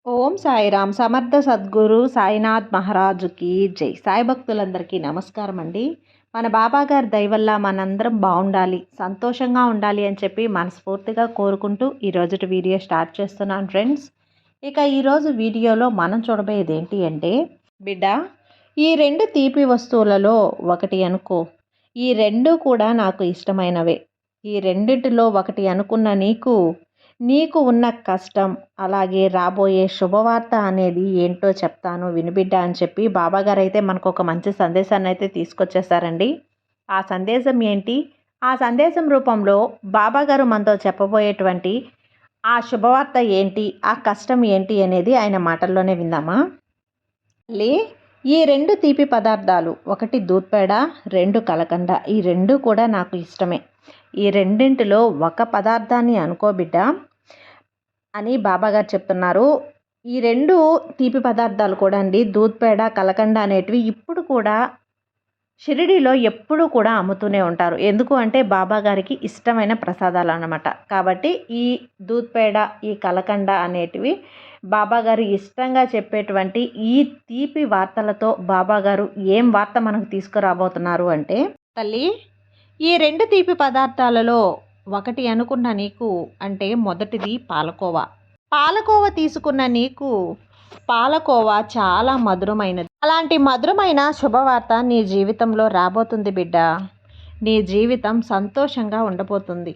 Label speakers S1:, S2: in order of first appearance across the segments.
S1: ఓం సాయిరామ్ సమర్థ సద్గురు సాయినాథ్ మహారాజుకి జై. సాయి భక్తులందరికీ నమస్కారం అండి. మన బాబా గారి దయ వల్ల మనందరం బాగుండాలి, సంతోషంగా ఉండాలి అని చెప్పి మనస్ఫూర్తిగా కోరుకుంటూ ఈరోజు వీడియో స్టార్ట్ చేస్తున్నాను ఫ్రెండ్స్. ఇక ఈరోజు వీడియోలో మనం చూడబోయేది ఏంటి అంటే, బిడ్డ, ఈ రెండు తీపి వస్తువులలో ఒకటి అనుకో. ఈ రెండు కూడా నాకు ఇష్టమైనవే. ఈ రెండిటిలో ఒకటి అనుకున్న నీకు ఉన్న కష్టం, అలాగే రాబోయే శుభవార్త అనేది ఏంటో చెప్తాను వినిబిడ్డ అని చెప్పి బాబాగారు అయితే మనకు ఒక మంచి సందేశాన్ని అయితే తీసుకొచ్చేసారండి. ఆ సందేశం ఏంటి, ఆ సందేశం రూపంలో బాబాగారు మనతో చెప్పబోయేటువంటి ఆ శుభవార్త ఏంటి, ఆ కష్టం ఏంటి అనేది ఆయన మాటల్లోనే విందామా. ఈ రెండు తీపి పదార్థాలు, ఒకటి దూద్పేడ, రెండు కలకండ, ఈ రెండు కూడా నాకు ఇష్టమే. ఈ రెండింటిలో ఒక పదార్థాన్ని అనుకోబిడ్డ అని బాబాగారు చెప్తున్నారు. ఈ రెండు తీపి పదార్థాలు కూడా అండి, దూద్పేడ, కలకండ అనేటివి ఇప్పుడు కూడా షిరిడీలో ఎప్పుడు కూడా అమ్ముతూనే ఉంటారు. ఎందుకు అంటే బాబా గారికి ఇష్టమైన ప్రసాదాలు అన్నమాట. కాబట్టి ఈ దూద్పేడ, ఈ కలకండ అనేటివి బాబా గారు ఇష్టంగా చెప్పేటువంటి ఈ తీపి వార్తలతో బాబా గారు ఏం వార్త మనకు తీసుకురాబోతున్నారు అంటే, తల్లి, ఈ రెండు తీపి పదార్థాలలో ఒకటి అనుకున్న నీకు అంటే మొదటిది పాలకోవా. పాలకోవా తీసుకున్న నీకు పాలకోవా చాలా మధురమైనది. అలాంటి మధురమైన శుభవార్త నీ జీవితంలో రాబోతుంది బిడ్డ. నీ జీవితం సంతోషంగా ఉండబోతుంది.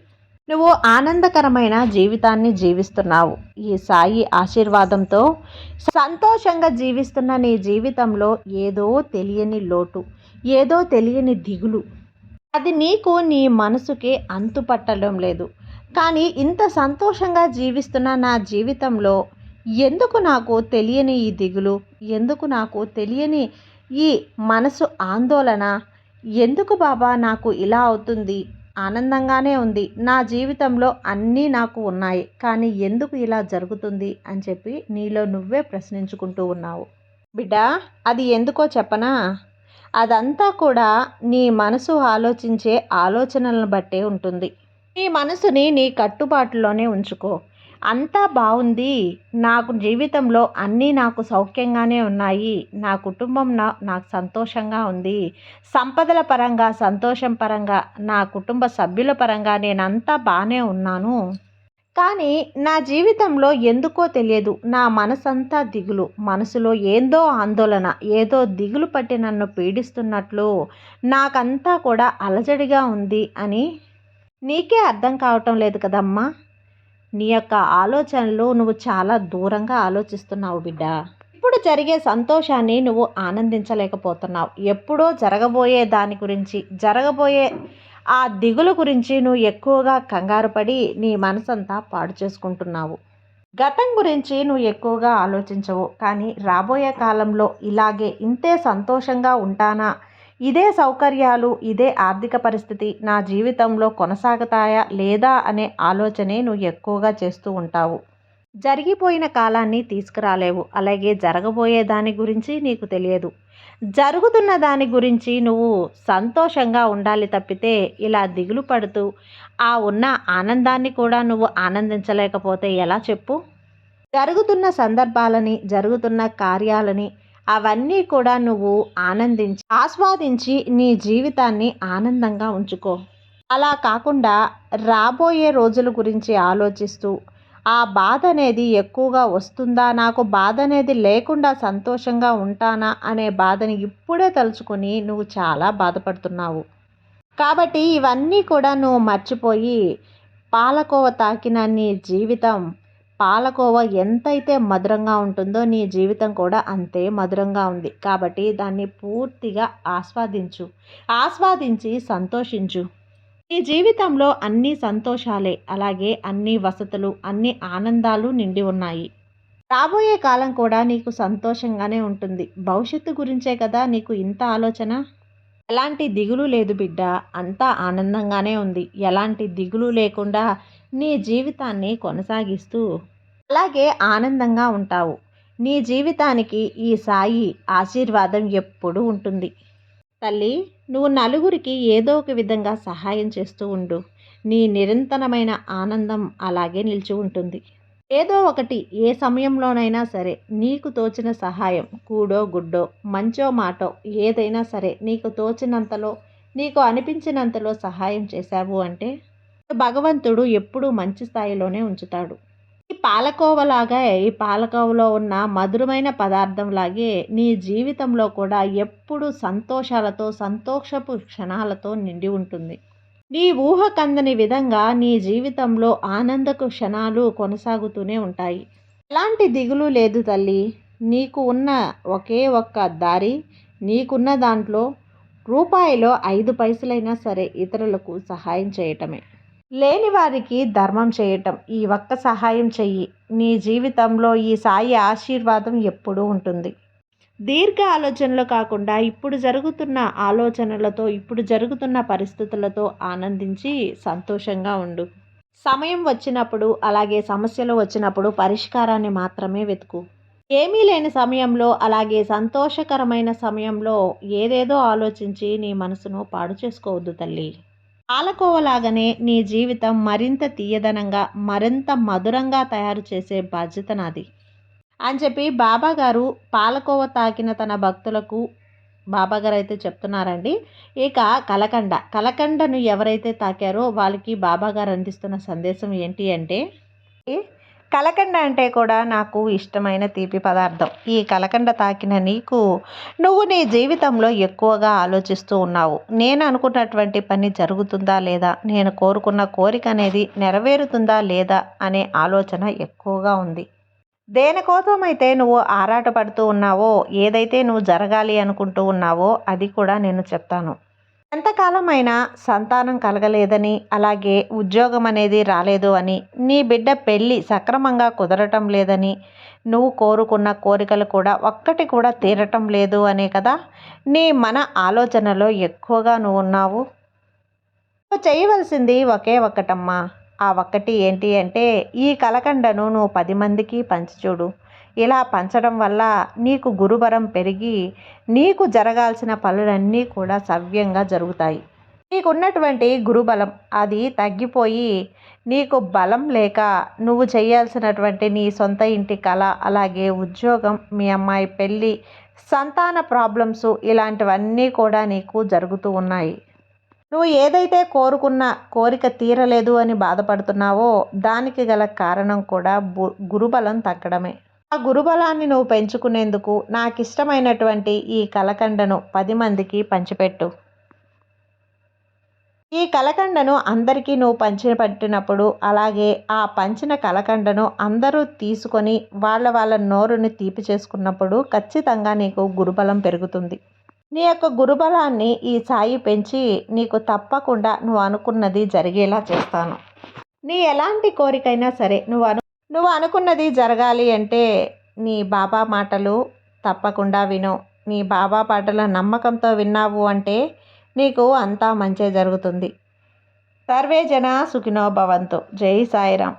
S1: నువ్వు ఆనందకరమైన జీవితాన్ని జీవిస్తున్నావు. ఈ సాయి ఆశీర్వాదంతో సంతోషంగా జీవిస్తున్న నీ జీవితంలో ఏదో తెలియని లోటు, ఏదో తెలియని దిగులు, అది నీకు నీ మనసుకే అంతుపట్టడం లేదు. కానీ ఇంత సంతోషంగా జీవిస్తున్న నా జీవితంలో ఎందుకు నాకు తెలియని ఈ దిగులు, ఎందుకు నాకు తెలియని ఈ మనసు ఆందోళన, ఎందుకు బాబా నాకు ఇలా అవుతుంది? ఆనందంగానే ఉంది, నా జీవితంలో అన్నీ నాకు ఉన్నాయి, కానీ ఎందుకు ఇలా జరుగుతుంది అని చెప్పి నీలో నువ్వే ప్రశ్నించుకుంటూ ఉన్నావు. బిడ్డ, అది ఎందుకో చెప్పనా? అదంతా కూడా నీ మనసు ఆలోచించే ఆలోచనలను బట్టే ఉంటుంది. నీ మనసుని నీ కట్టుబాటులోనే ఉంచుకో. అంతా బాగుంది, నాకు జీవితంలో అన్నీ నాకు సౌఖ్యంగానే ఉన్నాయి, నా కుటుంబం నాకు సంతోషంగా ఉంది, సంపదల పరంగా, సంతోషం పరంగా, నా కుటుంబ సభ్యుల పరంగా నేనంతా బాగానే ఉన్నాను. కానీ నా జీవితంలో ఎందుకో తెలియదు, నా మనసంతా దిగులు, మనసులో ఏందో ఆందోళన, ఏదో దిగులు పట్టి నన్ను పీడిస్తున్నట్లు, నాకంతా కూడా అలజడిగా ఉంది అని నీకే అర్థం కావటం లేదు కదమ్మా. నీ యొక్క ఆలోచనలు నువ్వు చాలా దూరంగా ఆలోచిస్తున్నావు బిడ్డ. ఇప్పుడు జరిగే సంతోషాన్ని నువ్వు ఆనందించలేకపోతున్నావు. ఎప్పుడో జరగబోయే దాని గురించి, జరగబోయే ఆ దిగులు గురించి నువ్వు ఎక్కువగా కంగారు పడి నీ మనసంతా పాడు చేసుకుంటున్నావు. గతం గురించి నువ్వు ఎక్కువగా ఆలోచించవు, కానీ రాబోయే కాలంలో ఇలాగే ఇంతే సంతోషంగా ఉంటానా, ఇదే సౌకర్యాలు, ఇదే ఆర్థిక పరిస్థితి నా జీవితంలో కొనసాగుతాయా లేదా అనే ఆలోచనే నువ్వు ఎక్కువగా చేస్తూ ఉంటావు. జరిగిపోయిన కాలాన్ని తీసుకురాలేవు, అలాగే జరగబోయే దాని గురించి నీకు తెలియదు. జరుగుతున్న దాని గురించి నువ్వు సంతోషంగా ఉండాలి తప్పితే ఇలా దిగులు పడుతూ ఆ ఉన్న ఆనందాన్ని కూడా నువ్వు ఆనందించలేకపోతే ఎలా చెప్పు. జరుగుతున్న సందర్భాలని, జరుగుతున్న కార్యాలని అవన్నీ కూడా నువ్వు ఆస్వాదించి నీ జీవితాన్ని ఆనందంగా ఉంచుకో. అలా కాకుండా రాబోయే రోజుల గురించి ఆలోచిస్తూ ఆ బాధ అనేది ఎక్కువగా వస్తుందా, నాకు బాధ అనేది లేకుండా సంతోషంగా ఉంటానా అనే బాధని ఇప్పుడే తలుచుకొని నువ్వు చాలా బాధపడుతున్నావు. కాబట్టి ఇవన్నీ కూడా నువ్వు మర్చిపోయి, పాలకోవ తాకిన నీ జీవితం, పాలకోవ ఎంతైతే మధురంగా ఉంటుందో నీ జీవితం కూడా అంతే మధురంగా ఉంది. కాబట్టి దాన్ని పూర్తిగా ఆస్వాదించి సంతోషించు. ఈ జీవితంలో అన్ని సంతోషాలే, అలాగే అన్ని వసతులు, అన్ని ఆనందాలు నిండి ఉన్నాయి. రాబోయే కాలం కూడా నీకు సంతోషంగానే ఉంటుంది. భవిష్యత్తు గురించే కదా నీకు ఇంత ఆలోచన. ఎలాంటి దిగులు లేదు బిడ్డ, అంతా ఆనందంగానే ఉంది. ఎలాంటి దిగులు లేకుండా నీ జీవితాన్ని కొనసాగిస్తూ అలాగే ఆనందంగా ఉంటావు. నీ జీవితానికి ఈ సాయి ఆశీర్వాదం ఎప్పుడూ ఉంటుంది. తల్లి, నువ్వు నలుగురికి ఏదో ఒక విధంగా సహాయం చేస్తూ ఉండు. నీ నిరంతరమైన ఆనందం అలాగే నిలిచి ఉంటుంది. ఏదో ఒకటి ఏ సమయంలోనైనా సరే నీకు తోచిన సహాయం కూడో గుడ్డో మంచో మాటో ఏదైనా సరే నీకు తోచినంతలో నీకు అనిపించినంతలో సహాయం చేశావు అంటే భగవంతుడు ఎప్పుడూ మంచి స్థాయిలోనే ఉంచుతాడు. ఈ పాలకోవలాగా ఈ పాలకోవలో ఉన్న మధురమైన పదార్థంలాగే నీ జీవితంలో కూడా ఎప్పుడు సంతోషాలతో సంతోషపు క్షణాలతో నిండి ఉంటుంది. నీ ఊహకందని విధంగా నీ జీవితంలో ఆనందపు క్షణాలు కొనసాగుతూనే ఉంటాయి. ఎలాంటి దిగులు లేదు తల్లి. నీకు ఉన్న ఒకే ఒక్క దారి, నీకున్న దాంట్లో రూపాయిలో 5 పైసలైనా సరే ఇతరులకు సహాయం చేయటమే. లేని వారికి ధర్మం చేయటం. ఈ ఒక్క సహాయం చెయ్యి. నీ జీవితంలో ఈ సాయి ఆశీర్వాదం ఎప్పుడూ ఉంటుంది. దీర్ఘ ఆలోచనలు కాకుండా ఇప్పుడు జరుగుతున్న ఆలోచనలతో ఇప్పుడు జరుగుతున్న పరిస్థితులతో ఆనందించి సంతోషంగా ఉండు. సమయం వచ్చినప్పుడు అలాగే సమస్యలు వచ్చినప్పుడు పరిష్కారాన్ని మాత్రమే వెతుకు. ఏమీ లేని సమయంలో అలాగే సంతోషకరమైన సమయంలో ఏదేదో ఆలోచించి నీ మనసును పాడు చేసుకోవద్దు తల్లి. పాలకోవలాగానే నీ జీవితం మరింత తీయదనంగా మరింత మధురంగా తయారు చేసే బాధ్యత నాది అని చెప్పి బాబాగారు పాలకోవ తాకిన తన భక్తులకు బాబాగారు అయితే చెప్తున్నారండి. ఇక కలకండను ఎవరైతే తాకారో వాళ్ళకి బాబాగారు అందిస్తున్న సందేశం ఏంటి అంటే, కలకండ అంటే కూడా నాకు ఇష్టమైన తీపి పదార్థం. ఈ కలకండ తాకిన నీకు నువ్వు నీ జీవితంలో ఎక్కువగా ఆలోచిస్తూ ఉన్నావు. నేను అనుకున్నటువంటి పని జరుగుతుందా లేదా, నేను కోరుకున్న కోరిక అనేది నెరవేరుతుందా లేదా అనే ఆలోచన ఎక్కువగా ఉంది. దేనికోసమైతే నువ్వు ఆరాటపడుతూ ఉన్నావో, ఏదైతే నువ్వు జరగాలి అనుకుంటూ ఉన్నావో అది కూడా నేను చెప్తాను. ఎంతకాలమైనా సంతానం కలగలేదని, అలాగే ఉద్యోగం అనేది రాలేదు అని, నీ బిడ్డ పెళ్ళి సక్రమంగా కుదరటం లేదని, నువ్వు కోరుకున్న కోరికలు కూడా ఒక్కటి కూడా తీరటం లేదు అనే కదా నీ మన ఆలోచనలో ఎక్కువగా నువ్వు ఉన్నావు. నువ్వు చేయవలసింది ఒకే ఒక్కటమ్మా. ఆ ఒక్కటి ఏంటి అంటే, ఈ కలకండను నువ్వు 10 మందికి పంచి చూడు. ఇలా పంచడం వల్ల నీకు గురుబలం పెరిగి నీకు జరగాల్సిన పనులన్నీ కూడా సవ్యంగా జరుగుతాయి. నీకున్నటువంటి గురుబలం అది తగ్గిపోయి నీకు బలం లేక నువ్వు చేయాల్సినటువంటి నీ సొంత ఇంటి కళ, అలాగే ఉద్యోగం, మీ అమ్మాయి పెళ్ళి, సంతాన ప్రాబ్లమ్స్ ఇలాంటివన్నీ కూడా నీకు జరుగుతూ ఉన్నాయి. నువ్వు ఏదైతే కోరుకున్న కోరిక తీరలేదు అని బాధపడుతున్నావో దానికి గల కారణం కూడా గురుబలం తగ్గడమే. ఆ గురుబలాన్ని నువ్వు పెంచుకునేందుకు నాకు ఇష్టమైనటువంటి ఈ కలకండను 10 మందికి పంచిపెట్టు. ఈ కలకండను అందరికీ నువ్వు పంచిపెట్టినప్పుడు, అలాగే ఆ పంచిన కలకండను అందరూ తీసుకొని వాళ్ళ నోరుని తీపి చేసుకున్నప్పుడు ఖచ్చితంగా నీకు గురుబలం పెరుగుతుంది. నీ యొక్క గురుబలాన్ని ఈ సాయి పెంచి నీకు తప్పకుండా నువ్వు అనుకున్నది జరిగేలా చేస్తాను. నీ ఎలాంటి కోరికైనా సరే నువ్వు అనుకున్నది జరగాలి అంటే నీ బాబా మాటలు తప్పకుండా విను. నీ బాబా పాటల నమ్మకంతో విన్నావు అంటే నీకు అంతా మంచే జరుగుతుంది. సర్వే జన సుఖినో భవంతు. జై సాయిరాం.